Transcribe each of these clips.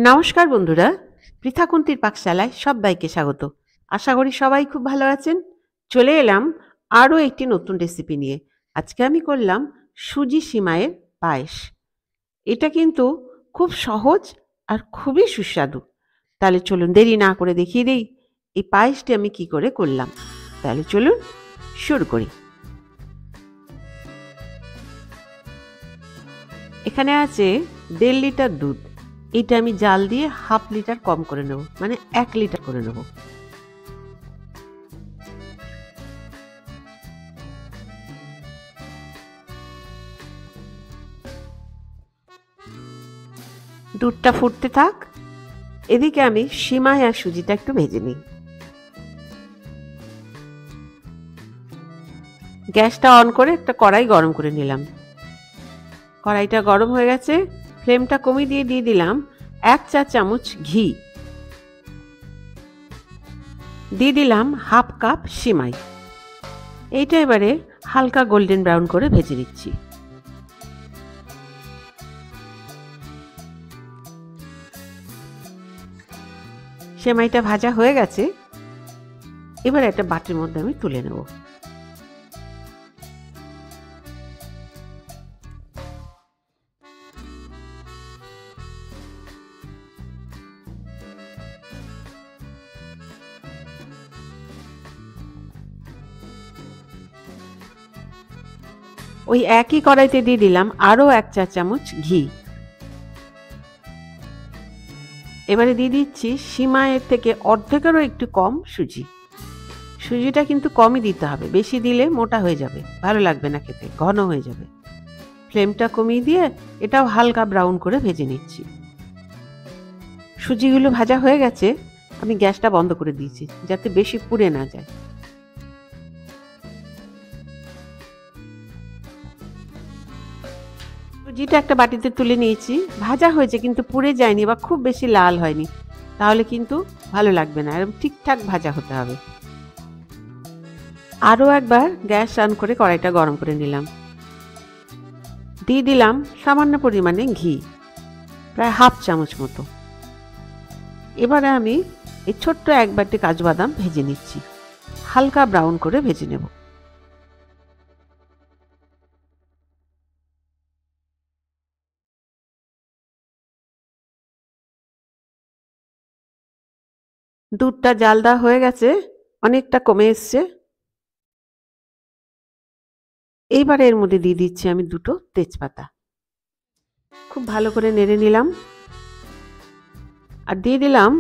নমস্কার বন্ধুরা, পৃথাকুন্তির পাকশালায় সবাইকে স্বাগত। আশা করি সবাই খুব ভালো আছেন। চলে এলাম আরও একটি নতুন রেসিপি নিয়ে। আজকে আমি করলাম সুজি সিমাইয়ের পায়েস। এটা কিন্তু খুব সহজ আর খুবই সুস্বাদু। তাহলে চলুন দেরি না করে দেখিয়ে দেই এই পায়েসটি আমি কি করে করলাম। তাহলে চলুন শুরু করি। এখানে আছে 1.5 লিটার দুধ। এটা আমি জাল দিয়ে 1/2 লিটার কম করে নেব, মানে 1 লিটার করে নেব। দুধটা ফুটতে থাক, এদিকে আমি সিমাই আর সুজিটা একটু ভেজে নিই। গ্যাসটা অন করে একটা কড়াই গরম করে নিলাম। কড়াইটা গরম হয়ে গেছে, ফ্লেমটা কমিয়ে দিয়ে দিলাম 1 চা চামচ ঘি। দিয়ে দিলাম 1/2 কাপ সিমাই। এইটা এবারে হালকা গোল্ডেন ব্রাউন করে ভেজে নিচ্ছি। সেমাইটা ভাজা হয়ে গেছে, এবার একটা বাটির মধ্যে আমি তুলে নেব। ওই একই কড়াইতে দিয়ে দিলাম আরও 1 চা চামচ ঘি। এবারে দিয়ে দিচ্ছি সিমাইয়ের থেকে অর্ধেকেরও একটু কম সুজি। সুজিটা কিন্তু কমই দিতে হবে, বেশি দিলে মোটা হয়ে যাবে, ভালো লাগবে না খেতে, ঘন হয়ে যাবে। ফ্লেমটা কমিয়ে দিয়ে এটাও হালকা ব্রাউন করে ভেজে নিচ্ছি। সুজিগুলো ভাজা হয়ে গেছে, আমি গ্যাসটা বন্ধ করে দিয়েছি যাতে বেশি পুড়ে না যায়। সুজিটা একটা বাটিতে তুলে নিয়েছি। ভাজা হয়েছে কিন্তু পুড়ে যায়নি বা খুব বেশি লাল হয়নি, তাহলে কিন্তু ভালো লাগবে না, এরকম ঠিকঠাক ভাজা হতে হবে। আরও একবার গ্যাস অন করে কড়াইটা গরম করে নিলাম। দিয়ে দিলাম সামান্য পরিমাণে ঘি, প্রায় 1/2 চামচ মতো। এবারে আমি এই ছোট্ট এক বাটি কাজু বাদাম ভেজে নিচ্ছি, হালকা ব্রাউন করে ভেজে নেব। দুধটা জাল দেওয়া হয়ে গেছে, অনেকটা কমে এসছে। এইবারে এর মধ্যে দিয়ে দিচ্ছি আমি 2টো তেজপাতা। খুব ভালো করে নেড়ে নিলাম আর দিয়ে দিলাম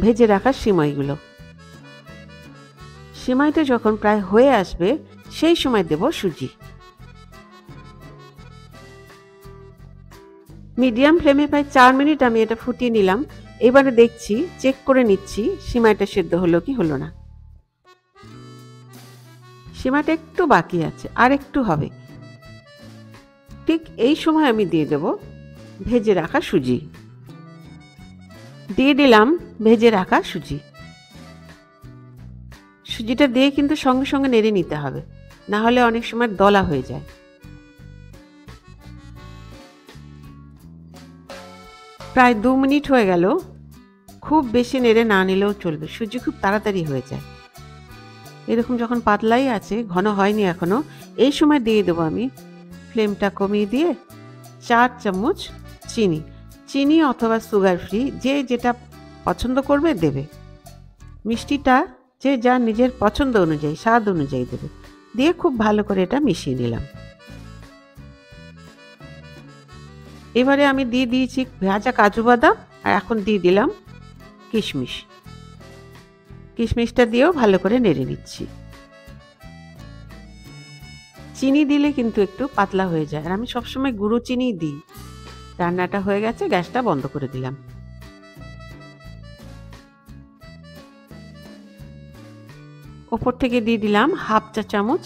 ভেজে রাখা সিমাইগুলো। সিমাইটা যখন প্রায় হয়ে আসবে সেই সময় দেব সুজি। মিডিয়াম ফ্লেমে প্রায় 4 মিনিট আমি এটা ফুটিয়ে নিলাম। এবারে দেখছি, চেক করে নিচ্ছি সিমাইটা সেদ্ধ হলো কি হলো না। সিমাইটা একটু বাকি আছে, আর একটু হবে। ঠিক এই সময় আমি দিয়ে দেব ভেজে রাখা সুজি। দিয়ে দিলাম ভেজে রাখা সুজি। সুজিটা দিয়ে কিন্তু সঙ্গে সঙ্গে নেড়ে নিতে হবে, না হলে অনেক সময় দলা হয়ে যায়। প্রায় 2 মিনিট হয়ে গেল। খুব বেশি নেড়ে না নিলেও চলবে, সুজি খুব তাড়াতাড়ি হয়ে যায়। এরকম যখন পাতলাই আছে, ঘন হয়নি এখনো, এই সময় দিয়ে দেবো আমি, ফ্লেমটা কমিয়ে দিয়ে 4 চামচ চিনি। চিনি অথবা সুগার ফ্রি, যে যেটা পছন্দ করবে দেবে। মিষ্টিটা যে যা নিজের পছন্দ অনুযায়ী, স্বাদ অনুযায়ী দেবে। দিয়ে খুব ভালো করে এটা মিশিয়ে নিলাম। এবারে আমি দিয়ে দিয়েছি ভাজা কাজু বাদাম, আর এখন দিয়ে দিলাম কিশমিশ। কিশমিশটা দিয়েও ভালো করে নেড়ে নিচ্ছি। চিনি দিলে কিন্তু একটু পাতলা হয়ে যায়, আর আমি সবসময় গুঁড়ো চিনি দিই। রান্নাটা হয়ে গেছে, গ্যাসটা বন্ধ করে দিলাম। ওপর থেকে দিয়ে দিলাম 1/2 চা চামচ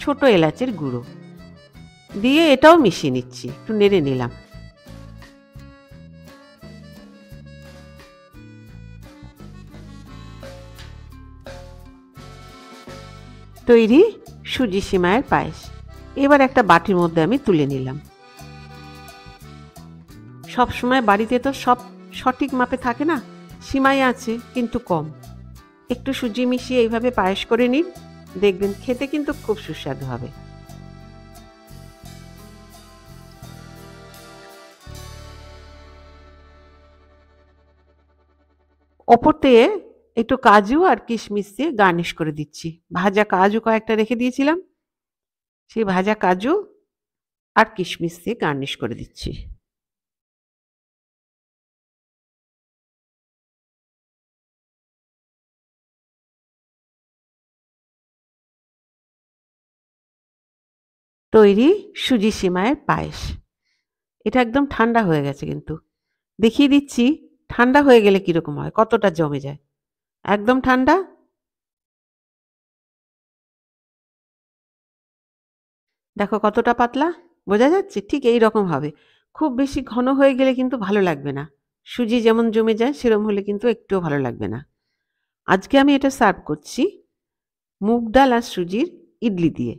ছোট এলাচের গুঁড়ো। দিয়ে এটাও মিশিয়ে নিচ্ছি, একটু নেড়ে নিলাম। তৈরি সুজি সিমাইয়ের পায়েস। এবার একটা বাটির মধ্যে আমি তুলে নিলাম। সব সময় বাড়িতে তো সব সঠিক মাপে থাকে না, সীমায় আছে কিন্তু কম। একটু সুজি মিশিয়ে এইভাবে পায়েস করে নিন, দেখবেন খেতে কিন্তু খুব সুস্বাদু হবে। ওপর দিয়ে একটু কাজু আর কিশমিশ দিয়ে গার্নিশ করে দিচ্ছি। ভাজা কাজু কয়েকটা রেখে দিয়েছিলাম, সেই ভাজা কাজু আর কিশমিশ দিয়ে গার্নিশ করে দিচ্ছি। তৈরি সুজি সিমাইয়ের পায়েস। এটা একদম ঠান্ডা হয়ে গেছে কিন্তু। দেখিয়ে দিচ্ছি ঠান্ডা হয়ে গেলে কিরকম হয়, কতটা জমে যায়। একদম ঠান্ডা। দেখো কতটা পাতলা, বোঝা যাচ্ছে? ঠিক এই রকম হবে। খুব বেশি ঘন হয়ে গেলে কিন্তু ভালো লাগবে না। সুজি যেমন জমে যায় সেরকম হলে কিন্তু একটুও ভালো লাগবে না। আজকে আমি এটা সার্ভ করছি মুগ ডাল আর সুজির ইডলি দিয়ে।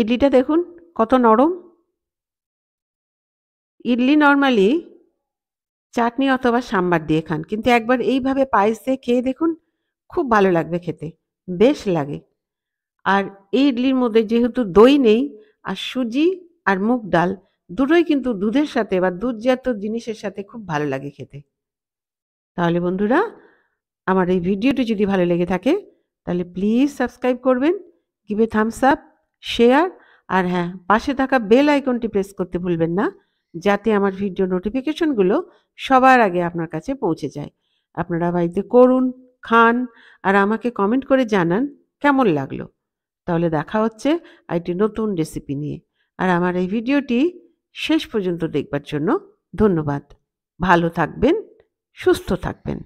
ইডলিটা দেখুন কত নরম। ইডলি নরমালি চাটনি অথবা সাম্বার দিয়ে খান, কিন্তু একবার এইভাবে পায়েস দিয়ে খেয়ে দেখুন, খুব ভালো লাগবে খেতে, বেশ লাগে। আর এই ইডলির মধ্যে যেহেতু দই নেই, আর সুজি আর মুগ ডাল দুটোই কিন্তু দুধের সাথে বা দুধজাত জিনিসের সাথে খুব ভালো লাগে খেতে। তাহলে বন্ধুরা, আমার এই ভিডিওটি যদি ভালো লেগে থাকে তাহলে প্লিজ সাবস্ক্রাইব করবেন, give a thumbs up, share, আর হ্যাঁ, পাশে থাকা বেল আইকনটি প্রেস করতে ভুলবেন না, যাতে আমার ভিডিও নোটিফিকেশনগুলো সবার আগে আপনার কাছে পৌঁছে যায়। আপনারা বাড়িতে করুন, খান, আর আমাকে কমেন্ট করে জানান কেমন লাগলো। তাহলে দেখা হচ্ছে আরেকটি নতুন রেসিপি নিয়ে। আর আমার এই ভিডিওটি শেষ পর্যন্ত দেখবার জন্য ধন্যবাদ। ভালো থাকবেন, সুস্থ থাকবেন।